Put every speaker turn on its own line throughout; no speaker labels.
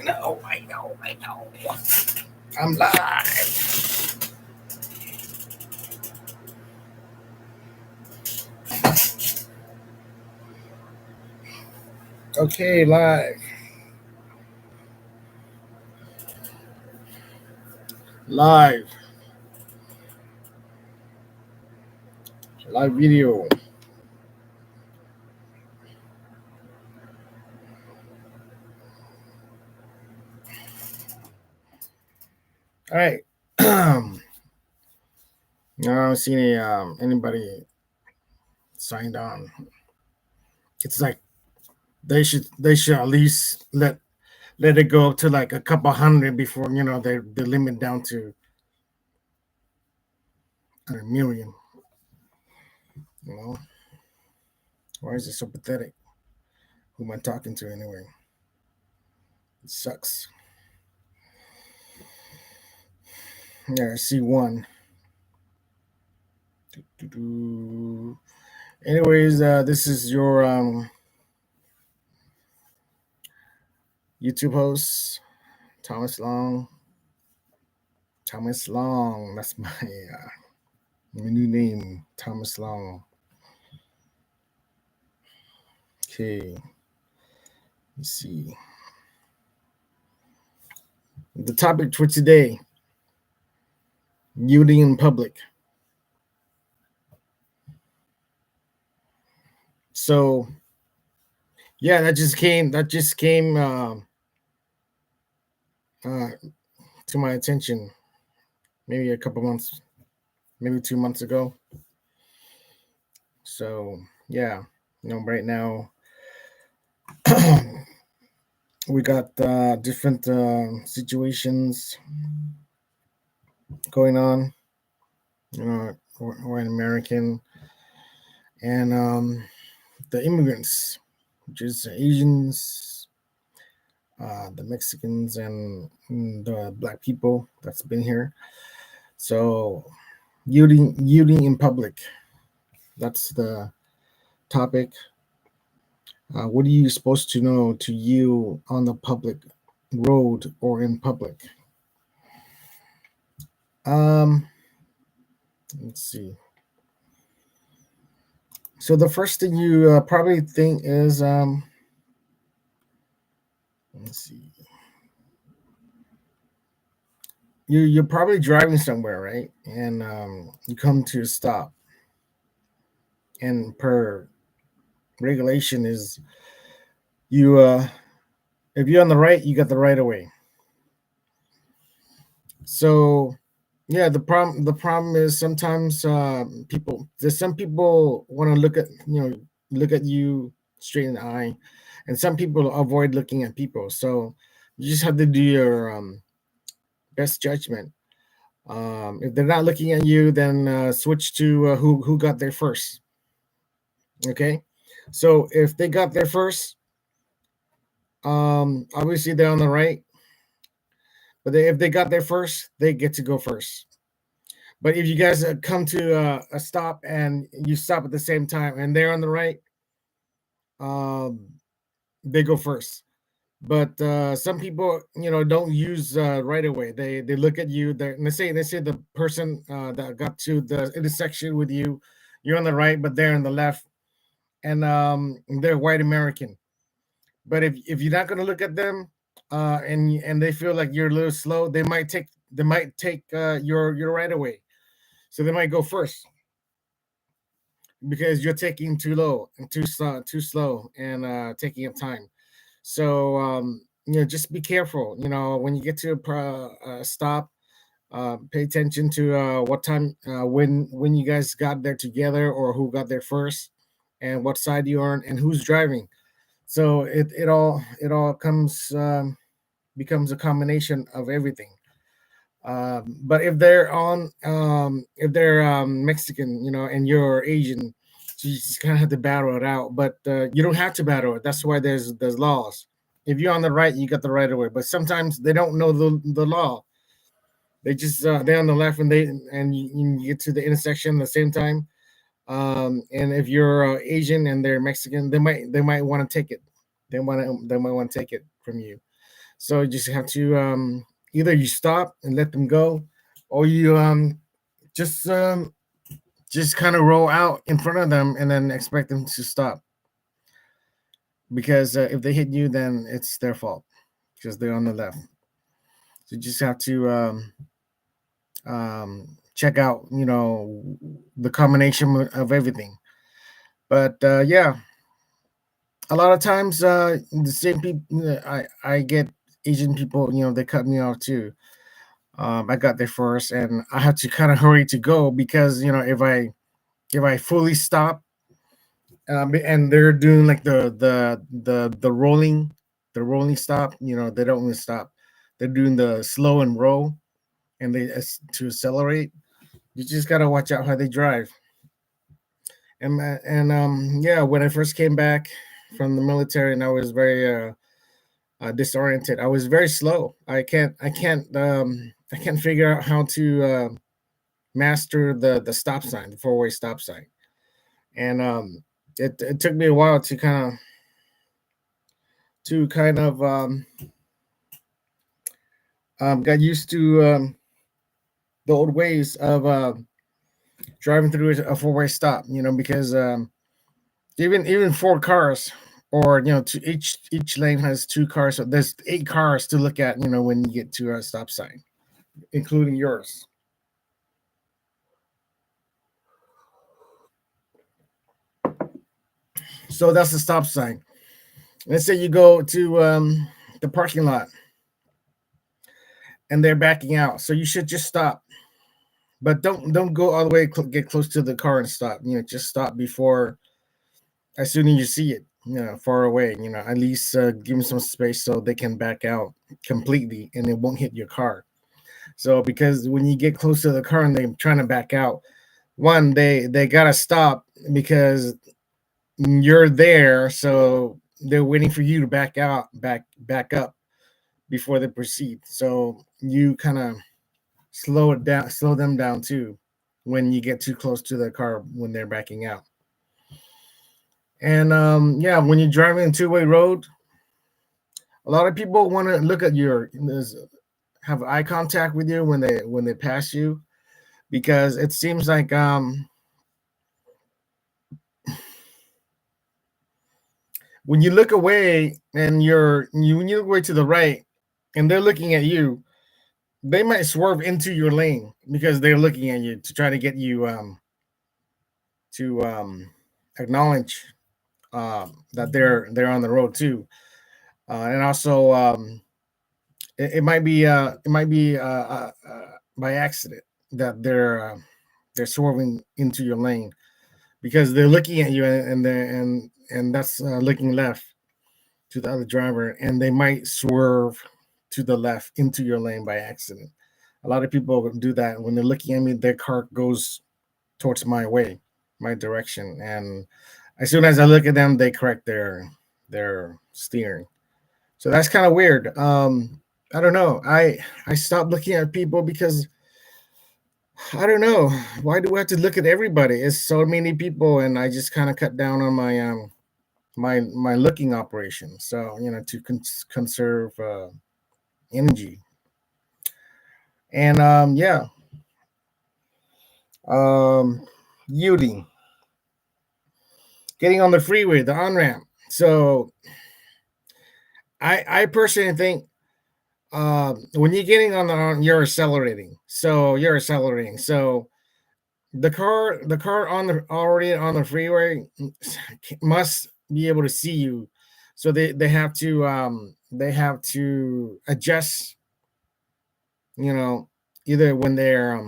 I know. I'm live. Okay, live. Live. Live video. All right. I don't see anybody signed on. It's like they should at least let it go up to like a couple hundred before they limit down to a million. You know, why is it so pathetic? Who am I talking to anyway? It sucks. Yeah, I see one. Doo-doo. Anyways, this is your YouTube host, Thomas Long. Thomas Long. That's my new name, Thomas Long. Okay. Let's see. The topic for today: yielding in public. So, yeah, that just came uh, to my attention maybe a couple months, maybe 2 months ago. So, yeah, right now we got different situations going on. We're an American, and the immigrants, which is Asians, the Mexicans, and the Black people that's been here. So, yielding in public. That's the topic. What are you supposed to know to yield on the public road or in public? Um, let's see. So the first thing you probably think is, let's see, you're probably driving somewhere, right? And you come to a stop, and per regulation is you if you're on the right, you got the right of way. So yeah, the problem is sometimes there's some people want to look at you straight in the eye, and some people avoid looking at people. So you just have to do your best judgment. If they're not looking at you, then switch to who got there first. Okay, so if they got there first, obviously they're on the right. But if they got there first, they get to go first. But if you guys come to a stop and you stop at the same time and they're on the right, um, they go first. But some people, don't use right away. They look at you. And they say the person that got to the intersection with you, you're on the right, but they're on the left, and they're white American. But if you're not gonna look at them, and they feel like you're a little slow, they might take your right away. So they might go first because you're taking too low and too slow, and taking up time. So just be careful. When you get to a stop, pay attention to what time, when you guys got there together, or who got there first, and what side you're on, and who's driving. So it all becomes a combination of everything. But if they're Mexican, and you're Asian, so you just kind of have to battle it out. But you don't have to battle it. That's why there's laws. If you're on the right, you got the right of way. But sometimes they don't know the law. They just they're on the left, and you get to the intersection at the same time. And if you're Asian and they're Mexican, they might want to take it. They might want to take it from you. So you just have to either you stop and let them go, or you just um, just kind of roll out in front of them and then expect them to stop. Because if they hit you, then it's their fault because they're on the left. So you just have to check out, the combination of everything. But yeah, a lot of times the same people, I get Asian people, they cut me off too. I got there first, and I had to kind of hurry to go because if I fully stop, and they're doing like the rolling stop, they don't really stop. They're doing the slow and roll, and to accelerate. You just gotta watch out how they drive. And yeah, when I first came back from the military, and I was very disoriented. I was very slow. I can't figure out how to master the stop sign, the four-way stop sign. And it took me a while to kind of got used to the old ways of driving through a four-way stop. Because even four cars, or each lane has two cars, so there's eight cars to look at. When you get to a stop sign, including yours. So that's the stop sign. Let's say you go to the parking lot and they're backing out, so you should just stop, but don't go all the way, get close to the car and stop. Just stop before, as soon as you see it, far away. At least give them some space so they can back out completely and it won't hit your car. So because when you get close to the car and they're trying to back out, one, they gotta stop because you're there, so they're waiting for you to back up before they proceed. So you kind of slow them down too when you get too close to the car when they're backing out. And yeah, when you're driving a two-way road, a lot of people want to look at have eye contact with you when they pass you, because it seems like when you look away and when you look away to the right and they're looking at you, they might swerve into your lane because they're looking at you to try to get you to acknowledge that they're on the road too. And also it might be by accident that they're swerving into your lane because they're looking at you, and that's looking left to the other driver, and they might swerve to the left into your lane by accident. A lot of people do that when they're looking at me. Their car goes towards my way, my direction, and as soon as I look at them, they correct their steering. So that's kind of weird. I don't know. I stopped looking at people because I don't know, why do we have to look at everybody? It's so many people, and I just kind of cut down on my looking operation. So to conserve energy. And yeah, um, yielding, getting on the freeway, the on ramp. So I personally think when you're getting you're accelerating. So you're accelerating. So the car on the already on the freeway must be able to see you. So they have to adjust, you know either when they're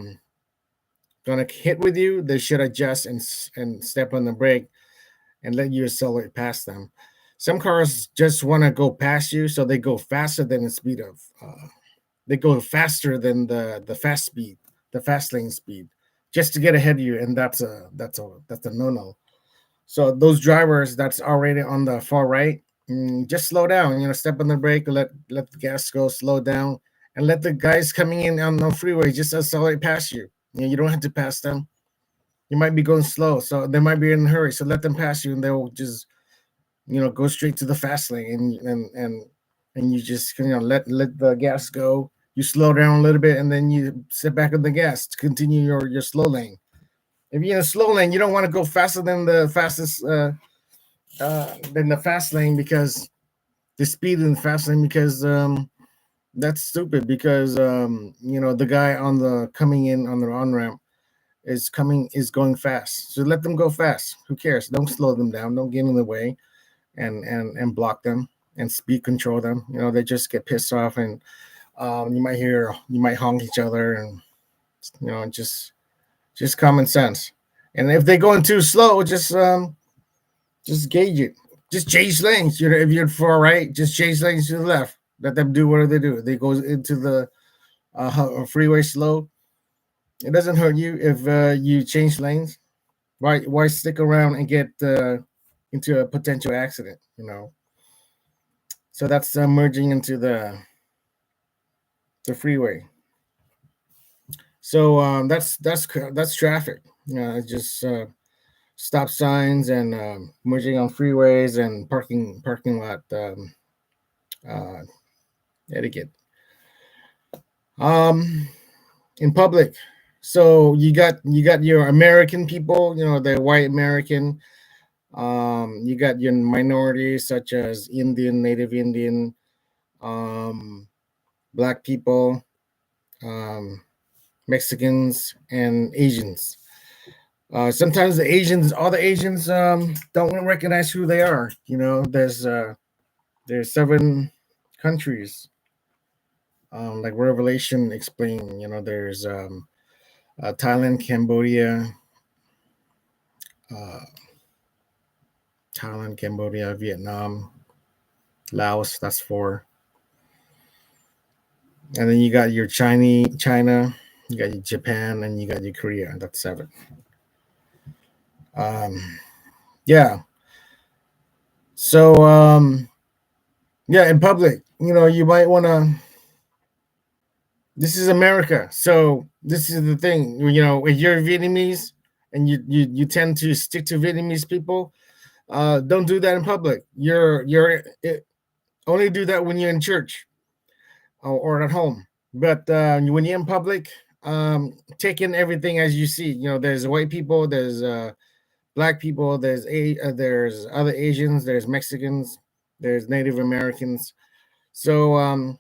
gonna hit with you, they should adjust and step on the brake and let you accelerate past them. Some cars just want to go past you, so they go faster than the speed of they go faster than the fast lane speed, just to get ahead of you, and that's a no-no. So those drivers that's already on the far right, just slow down. Step on the brake, let the gas go, slow down, and let the guys coming in on the freeway just accelerate past you. You don't have to pass them. You might be going slow, so they might be in a hurry. So let them pass you, and they'll just go straight to the fast lane, and and you just let the gas go. You slow down a little bit, and then you sit back on the gas to continue your slow lane. If you're in a slow lane, you don't want to go faster than the fast lane, because the speed in the fast lane, because that's stupid, because the guy on the coming in on the on ramp is going fast. So let them go fast. Who cares? Don't slow them down. Don't get in the way and block them and speed control them. They just get pissed off, and you might honk each other, and just common sense. And if they're going too slow, just gauge it. Just change lanes. If you're far right, just change lanes to the left. Let them do whatever they do. They go into the freeway slow. It doesn't hurt you if you change lanes. Why stick around and get into a potential accident? So that's merging into the freeway. So that's traffic. It's just stop signs and merging on freeways and parking lot uh, etiquette. In public. So you got your American people, the white American. You got your minorities such as Indian, Native Indian, um, Black people, um, Mexicans, and Asians. Sometimes all the Asians don't recognize who they are. There's 7 countries, like Revelation explained. There's Thailand, uh, Cambodia, Vietnam, Laos. That's 4. And then you got your China, you got your Japan, and you got your Korea. That's 7. Um, yeah. So yeah, in public, you might want to. This is America, so this is the thing. If you're Vietnamese and you tend to stick to Vietnamese people, don't do that in public. Only do that when you're in church or at home. But when you're in public, take in everything as you see. There's white people, there's Black people, there's other Asians, there's Mexicans, there's Native Americans. So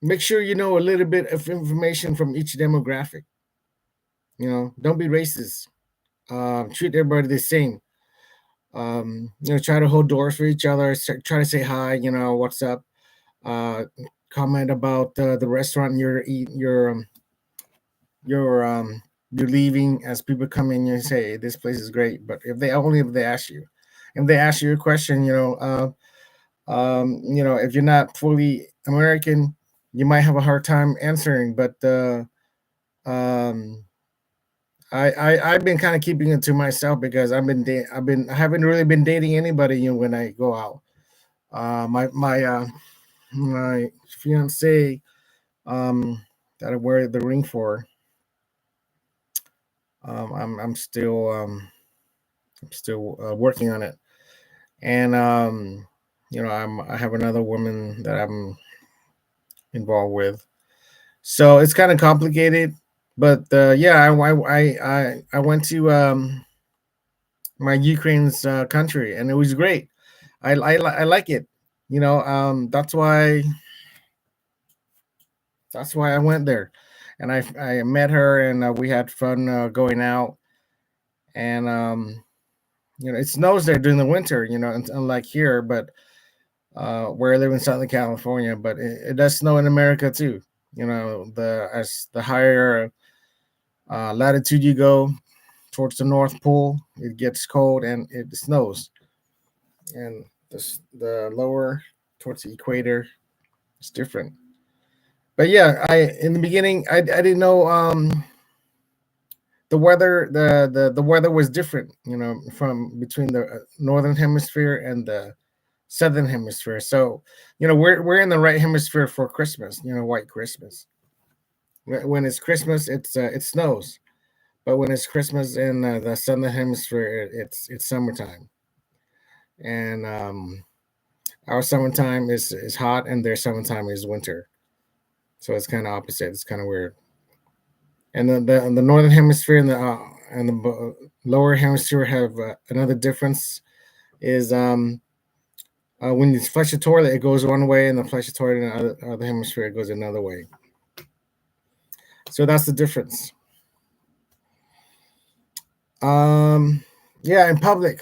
make sure you know a little bit of information from each demographic. Don't be racist. Treat everybody the same. Try to hold doors for each other. Try to say hi. What's up? Uh, Comment about the restaurant you're leaving, as people come in and say this place is great. But if they ask you, a question, if you're not fully American, you might have a hard time answering. But um, I've been kind of keeping it to myself, because I haven't really been dating anybody. When I go out, my fiance, that I wear the ring for. I'm still working on it, and I have another woman that I'm involved with, so it's kind of complicated. But yeah, I went to my Ukraine's country, and it was great. I like it. That's why I went there, and I met her, and we had fun going out, and it snows there during the winter, unlike here, but where I live in Southern California, but it does snow in America too. As the higher latitude you go towards the North Pole, it gets cold and it snows, and the lower towards the equator, it's different. But yeah, I in the beginning I didn't know the weather the weather was different, from between the northern hemisphere and the southern hemisphere. So we're in the right hemisphere for Christmas, white Christmas. When it's Christmas, it snows, but when it's Christmas in the southern hemisphere, it's summertime. And Our summertime is hot, and their summertime is winter. So it's kind of opposite. It's kind of weird. And the northern hemisphere and the lower hemisphere have another difference. Is when you flush the toilet, it goes one way, and the flush the toilet in the other hemisphere, it goes another way. So that's the difference. Um, yeah, in public,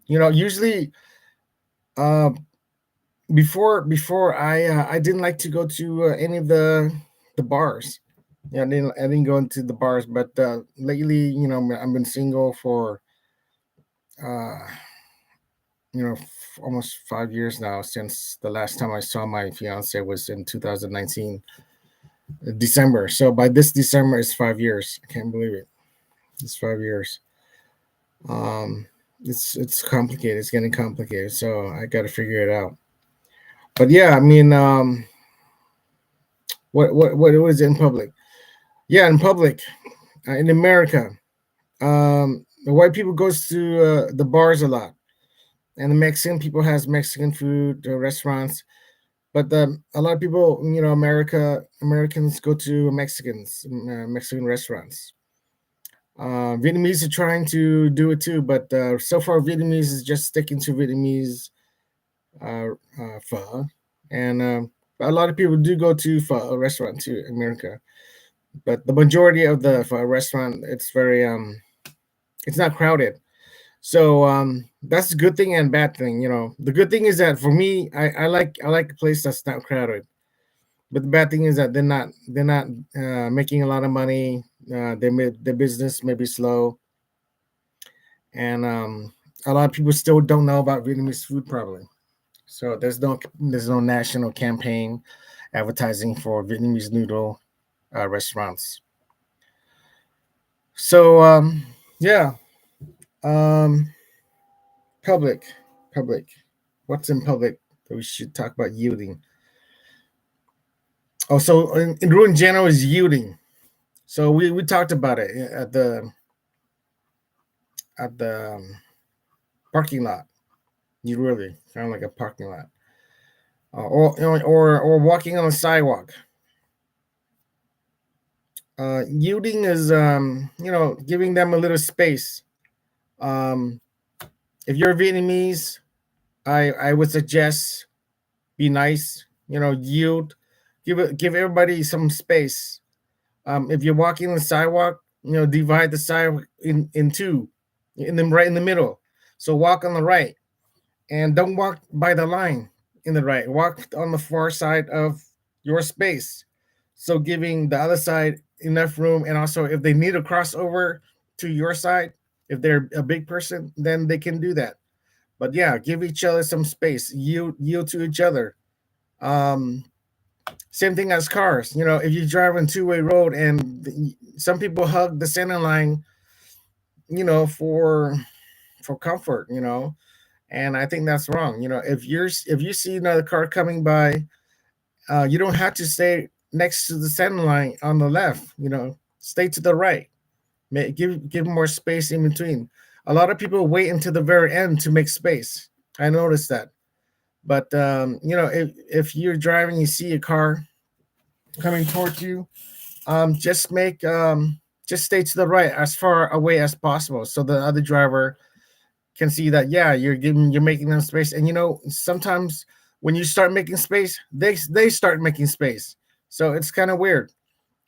usually uh, before I didn't like to go to any of the bars. Yeah, I didn't go into the bars, but lately, I've been single for uh, almost 5 years now, since the last time I saw my fiance was in 2019 December. So by this December, it's 5 years. I can't believe it. It's 5 years. Um, it's complicated. It's getting complicated. So I got to figure it out. But yeah, I mean, what was in public? Yeah, in public, in America, the white people goes to the bars a lot, and the Mexican people has Mexican food restaurants. But a lot of people, Americans go to Mexican restaurants. Vietnamese are trying to do it too, but so far Vietnamese is just sticking to Vietnamese pho, and a lot of people do go to pho restaurant to America. But the majority of the pho restaurant, it's not crowded. So that's a good thing and bad thing. The good thing is that for me, I like a place that's not crowded. But the bad thing is that they're not making a lot of money. Their business may be slow, and a lot of people still don't know about Vietnamese food probably. So there's no national campaign advertising for Vietnamese noodle restaurants. So yeah, um, public, public. What's in public that we should talk about yielding? Oh, so in Ruin General is yielding. So we talked about it at the parking lot. You really kind of like a parking lot, or walking on a sidewalk. Yielding is giving them a little space. Um, if you're Vietnamese, I would suggest be nice. Yield, give everybody some space. If you're walking on the sidewalk, divide the sidewalk in two, in them right in the middle. So walk on the right, and don't walk by the line in the right. Walk on the far side of your space. So giving the other side enough room, and also if they need to cross over to your side, if they're a big person, then they can do that. But yeah, give each other some space. Yield to each other. Um, Same thing as cars. If you drive on two-way road, and some people hug the center line, for comfort. And I think that's wrong. If you see another car coming by, you don't have to stay next to the center line on the left. Stay to the right. Give more space in between. A lot of people wait until the very end to make space. I noticed that. But if you're driving, you see a car coming towards you, just stay to the right as far away as possible, so the other driver can see that, yeah, you're making them space. And sometimes when you start making space, they start making space. So it's kind of weird.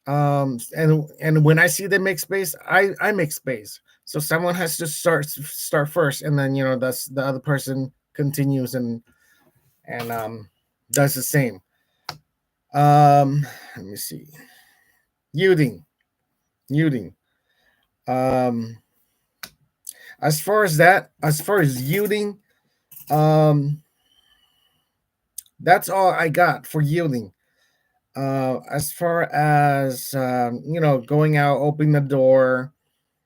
And when I see them make space, I make space. So someone has to start first, and then that's the other person continues and does the same. Let me see. Yielding. um as far as yielding, um that's all I got for yielding. As far as going out, opening the door,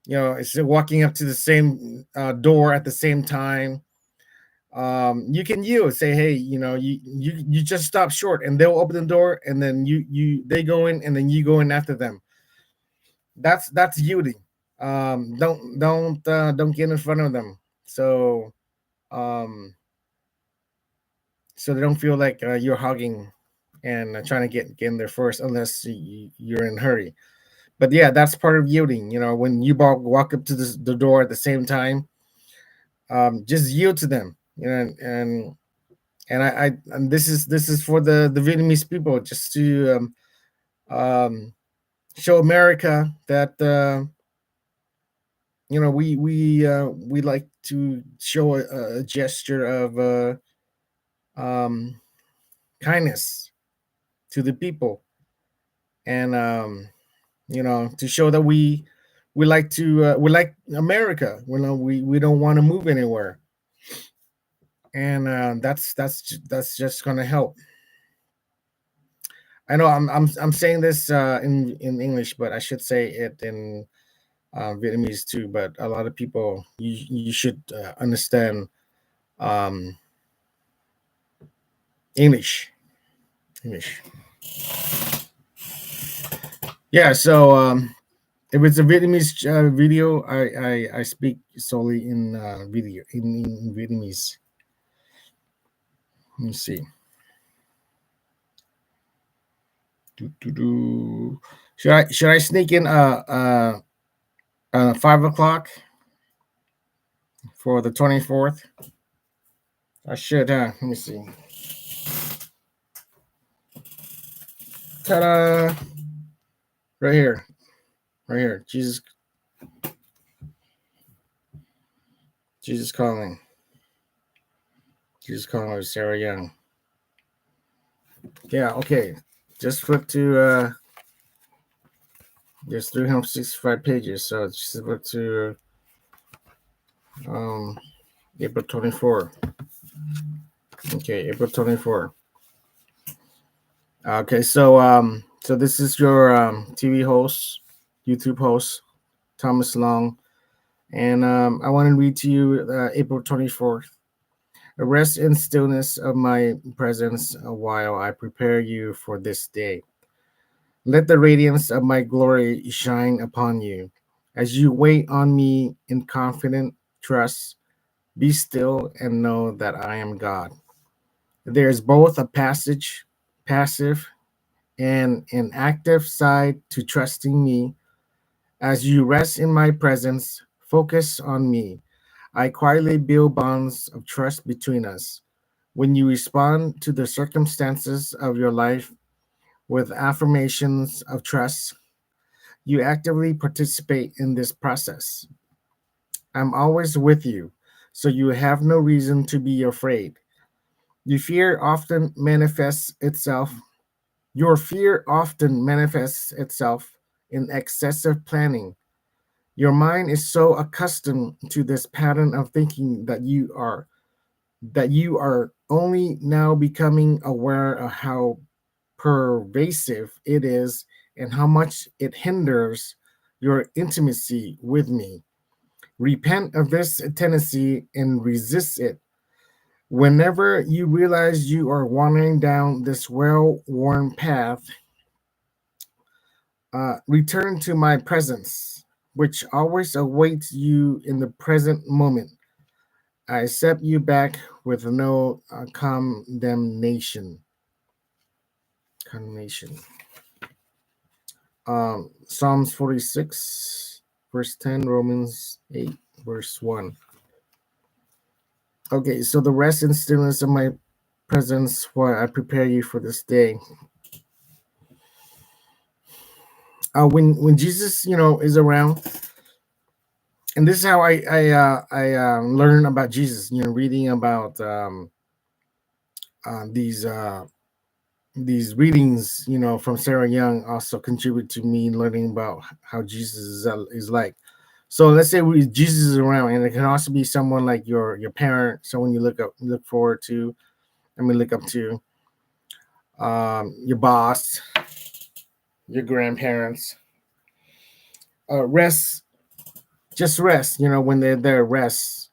it's walking up to the same door at the same time. You can yield, say, hey, you just stop short, and they'll open the door, and then they go in, and then you go in after them. That's yielding. Don't get in front of them. So um so they don't feel like you're hogging and trying to get in there first, unless you're in a hurry. But yeah, that's part of yielding. When you walk up to the door at the same time, just yield to them. And this is for the Vietnamese people, just to um, show America that we like to show a gesture of um, kindness to the people, and to show that we like America. We don't want to move anywhere, and that's just gonna help. I know I'm saying this in English, but I should say it in Vietnamese too. But a lot of people, you should understand um, English. English. Yeah. So if it's a Vietnamese video, I speak solely in video in Vietnamese. Let me see. Do. Should I sneak in 5 o'clock for the 24th? I should. Let me see. Ta-da! Right here. Right here. Jesus calling. Jesus calling with Sarah Young. Yeah. Okay. Just flip to there's 365 pages, so just flip to um April 24. Okay, April 24. Okay, so this is your TV host, YouTube host, Thomas Long, and I want to read to you April 24th. Rest in stillness of my presence while I prepare you for this day. Let the radiance of my glory shine upon you. As you wait on me in confident trust, be still and know that I am God. There is both a passive, and an active side to trusting me. As you rest in my presence, focus on me. I quietly build bonds of trust between us. When you respond to the circumstances of your life with affirmations of trust, you actively participate in this process. I'm always with you, so you have no reason to be afraid. Your fear often manifests itself. Your fear often manifests itself in excessive planning. Your mind is so accustomed to this pattern of thinking that you are only now becoming aware of how pervasive it is and how much it hinders your intimacy with me. Repent of this tendency and resist it. Whenever you realize you are wandering down this well worn path, return to my presence, which always awaits you in the present moment. I accept you back with no condemnation. Condemnation. Psalms 46, verse 10, Romans 8, verse 1. Okay, so the rest and stillness of my presence while I prepare you for this day. When Jesus, is around, and this is how I learn about Jesus. Reading about uh, these uh, these readings, from Sarah Young also contribute to me learning about how Jesus is like. So let's say Jesus is around, and it can also be someone like your parent, someone you look forward to. Look up to your boss, your grandparents. Rest, just rest. When they're there, rest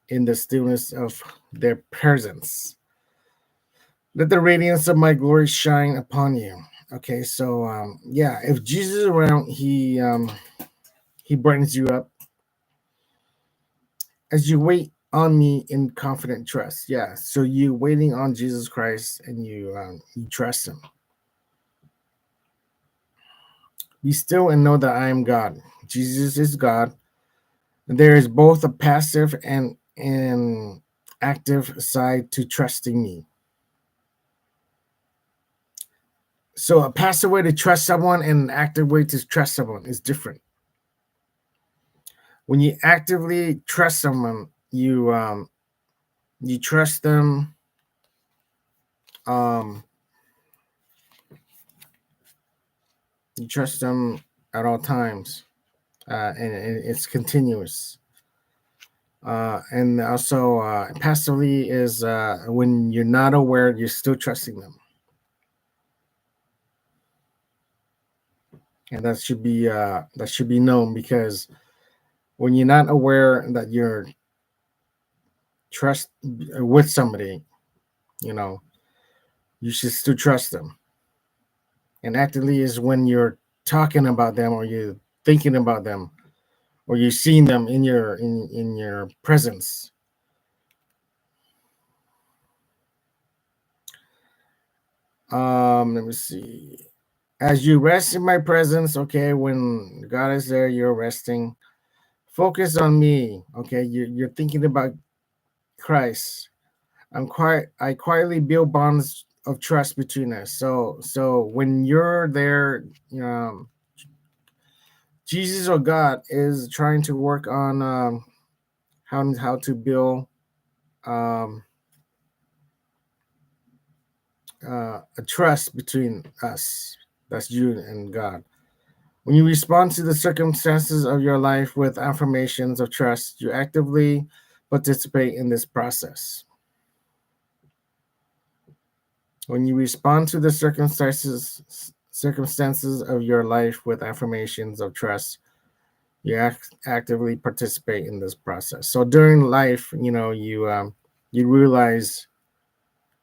in the stillness of their presence. Let the radiance of my glory shine upon you. Okay, so yeah, if Jesus is around, he brightens you up. As you wait on me in confident trust. Yeah. So you waiting on Jesus Christ and you trust him. Be still and know that I am God. Jesus is God. There is both a passive and an active side to trusting me. So a passive way to trust someone and an active way to trust someone is different. When you actively trust someone, you trust them. Um, you trust them at all times, and it's continuous. And also, passively is when you're not aware, you're still trusting them, and that should be known because when you're not aware that you're trust with somebody, you know, you should still trust them. And actively is when you're talking about them or you're thinking about them or you're seeing them in your presence. Let me see. As you rest in my presence, okay, when God is there, you're resting. Focus on me, okay. You're thinking about Christ. I quietly build bonds of trust between us. So when you're there, Jesus or God is trying to work on how to build um, a trust between us. That's you and God. When you respond to the circumstances of your life with affirmations of trust, you actively participate in this process. When you respond to the circumstances of your life with affirmations of trust, you actively participate in this process. So during life, you realize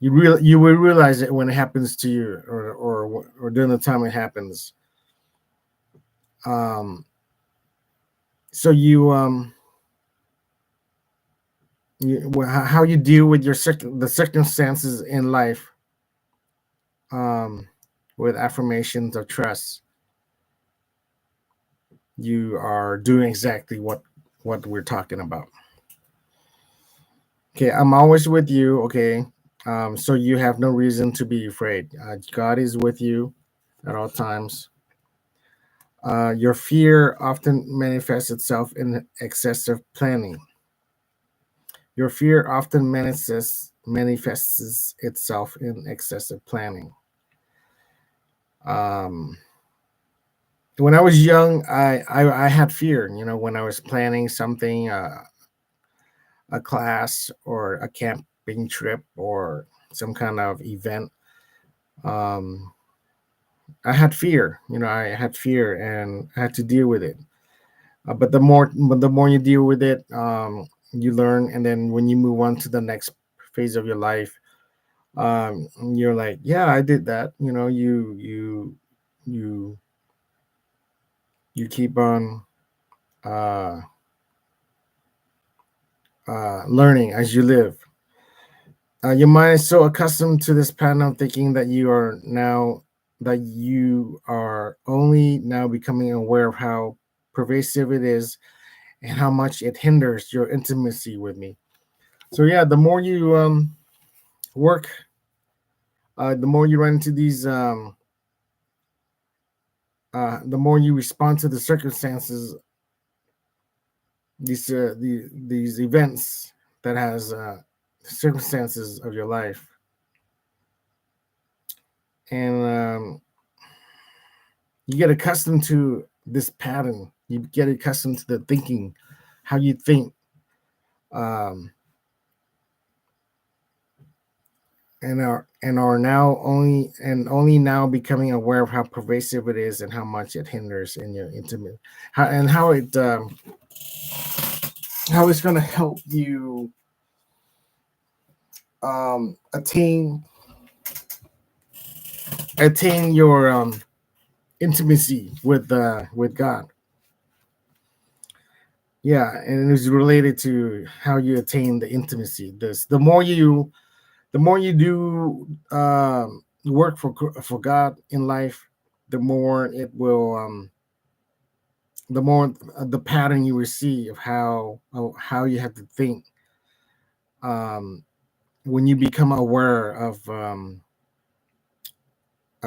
you will realize it when it happens to you, or during the time it happens. Um, so how you deal with the circumstances in life, um, with affirmations of trust, you are doing exactly what we're talking about. Okay, I'm always with you. Okay, so you have no reason to be afraid. God is with you at all times. Your fear often manifests itself in excessive planning. Your fear often manifests itself in excessive planning. Um, when I was young, I had fear. When I was planning something, a class or a camping trip or some kind of event, um, I had fear. I had fear and I had to deal with it. But the more you deal with it, you learn, and then when you move on to the next phase of your life, you're like, yeah, I did that. You you keep on uh, learning as you live. Your mind is so accustomed to this pattern of thinking that you are only now becoming aware of how pervasive it is and how much it hinders your intimacy with me. So yeah, the more you work, the more you run into these, the more you respond to the circumstances, these events that has circumstances of your life, and you get accustomed to this pattern. You get accustomed to the thinking, how you think, um, and are now only now becoming aware of how pervasive it is and how much it hinders in your intimate, how it's going to help you attain your intimacy with God. Yeah, and it is related to how you attain the intimacy. This the more you do work for God in life, the more it will the more the pattern you will see of how you have to think um, when you become aware of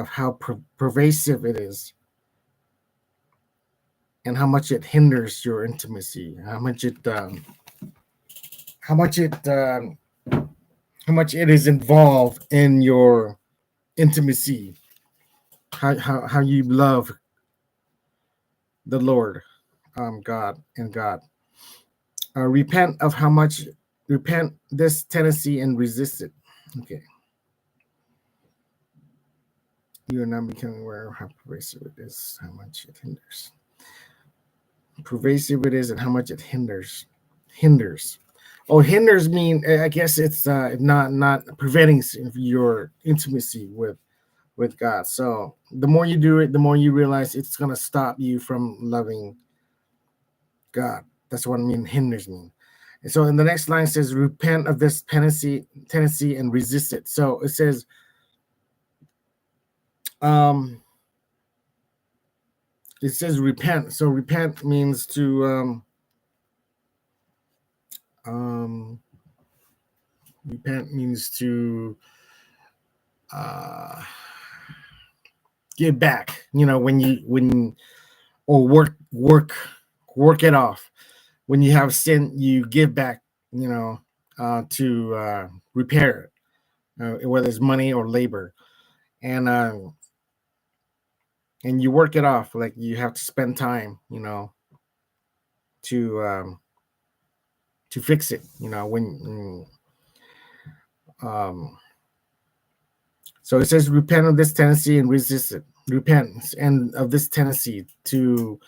how pervasive it is and how much it hinders your intimacy, how much it how much it is involved in your intimacy, how you love the Lord, God and God. Repent of how much repent this tendency and resist it. Okay, you are not becoming aware of how pervasive it is, how much it hinders. Pervasive it is, and how much it hinders. Oh, hinders mean I guess it's not preventing your intimacy with God. So the more you do it, the more you realize it's gonna stop you from loving God. That's what I mean. Hinders mean. And so in the next line says, repent of this tendency and resist it. So it says, um, repent. So repent means to um, repent means to uh, give back. You know, when or work it off. When you have sin, you give back. You know, to repair it, whether it's money or labor, and you work it off. Like you have to spend time. You know, to fix it. You know, um, so it says repent of this tendency and resist it. Repent and of this tendency to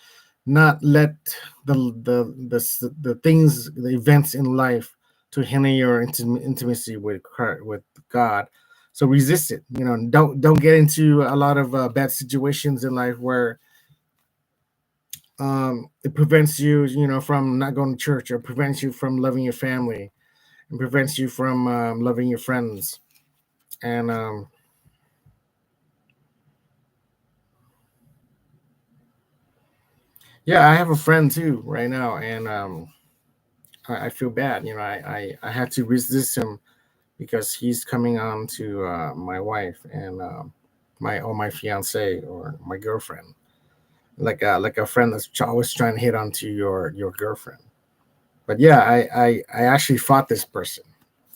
not let the things, the events in life to hinder your intimacy with God. So resist it. You know, don't get into a lot of bad situations in life where it prevents you, you know, from not going to church, or prevents you from loving your family, and prevents you from loving your friends. And yeah, I have a friend too right now, and I feel bad. You know, I had to resist him because he's coming on to my wife and my fiance or my girlfriend, like a friend that's always trying to hit onto your girlfriend. But yeah, I actually fought this person,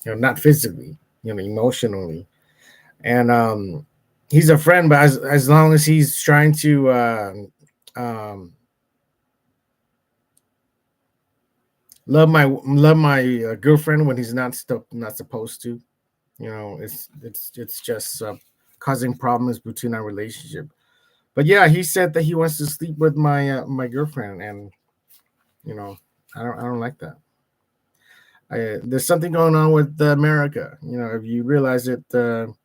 you know, not physically, you know, emotionally, and he's a friend, but as long as he's trying to um, love my girlfriend when he's not supposed to, you know, it's just causing problems between our relationship. But yeah, he said that he wants to sleep with my girlfriend, and you know, I don't like that. There's something going on with America. You know, if you realize it, you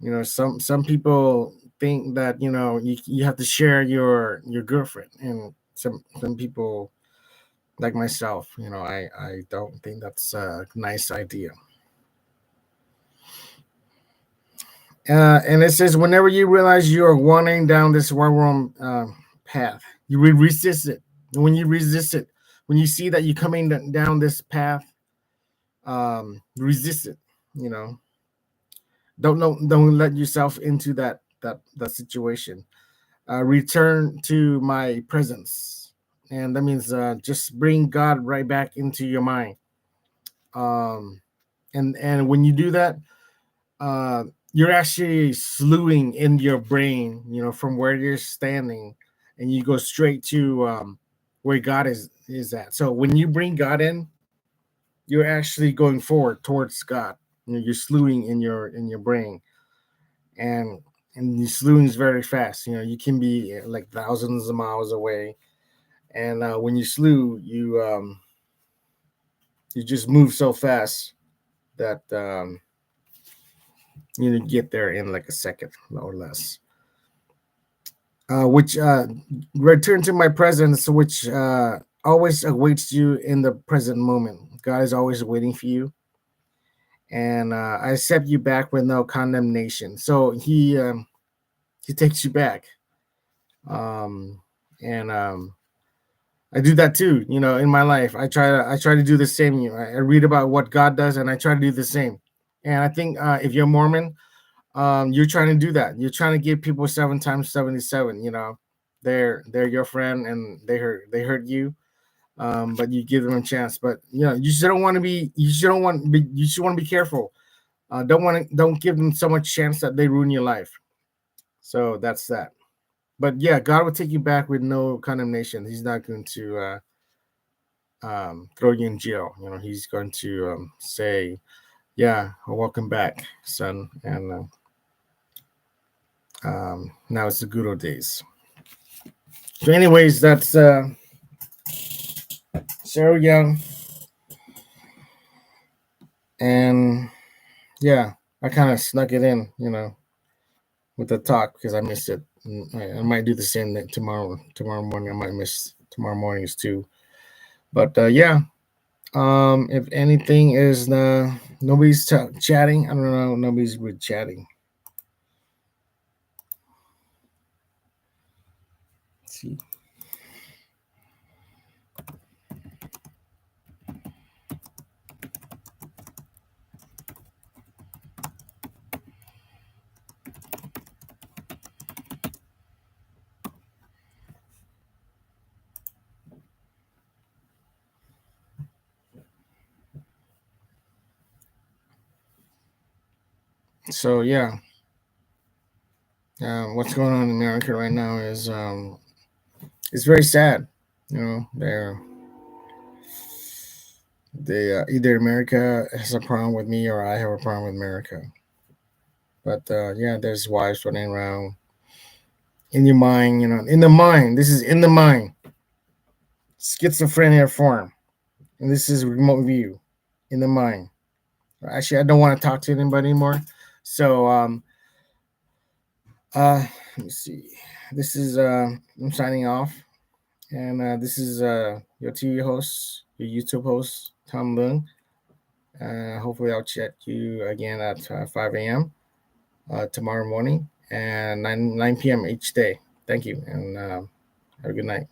know, some people think that, you know, you have to share your girlfriend, and some people like myself, you know, I don't think that's a nice idea. And it says, whenever you realize you are wandering down this wrong path, you resist it. And when you resist it, when you see that you're coming down this path, resist it. You know, don't let yourself into that situation. Return to my presence, and that means just bring God right back into your mind. Um, and when you do that, uh, you're actually slewing in your brain, you know, from where you're standing, and you go straight to where God is at. So when you bring God in, you're actually going forward towards God. You know, you're slewing in your brain, and the slewing is very fast. You know, you can be like thousands of miles away, and when you slew, you just move so fast that you get there in like a second or less. Which return to my presence, which always awaits you in the present moment. God is always waiting for you, and I accept you back with no condemnation. So he takes you back, um, and I do that too. In my life, I try to do the same. I read about what God does, and I try to do the same. And I think if you're Mormon, you're trying to do that. You're trying to give people 7 times 77. They're your friend, and they hurt you, but you give them a chance. But you just don't want to be. You just don't want. You just want to be careful. Don't give them so much chance that they ruin your life. So that's that. But yeah, God will take you back with no condemnation. He's not going to throw you in jail. He's going to say, "Yeah, welcome back, son," and now it's the good old days. So, anyways, that's Sarah Young, and yeah, I kind of snuck it in, with the talk because I missed it. I might do the same thing tomorrow. Tomorrow morning, I might miss tomorrow mornings too. But yeah, if anything is nobody's chatting. I don't know. Nobody's with chatting. Let's see. So yeah, what's going on in America right now is it's very sad. They either America has a problem with me or I have a problem with America. But yeah, there's wives running around in your mind. In the mind. This is in the mind. Schizophrenia form, and this is remote view in the mind. Actually, I don't want to talk to anybody anymore. So let me see. This is I'm signing off. And this is your TV host, your YouTube host, Tom Lung. Hopefully, I'll chat you again at 5 a.m. Tomorrow morning and 9 p.m. each day. Thank you, and have a good night.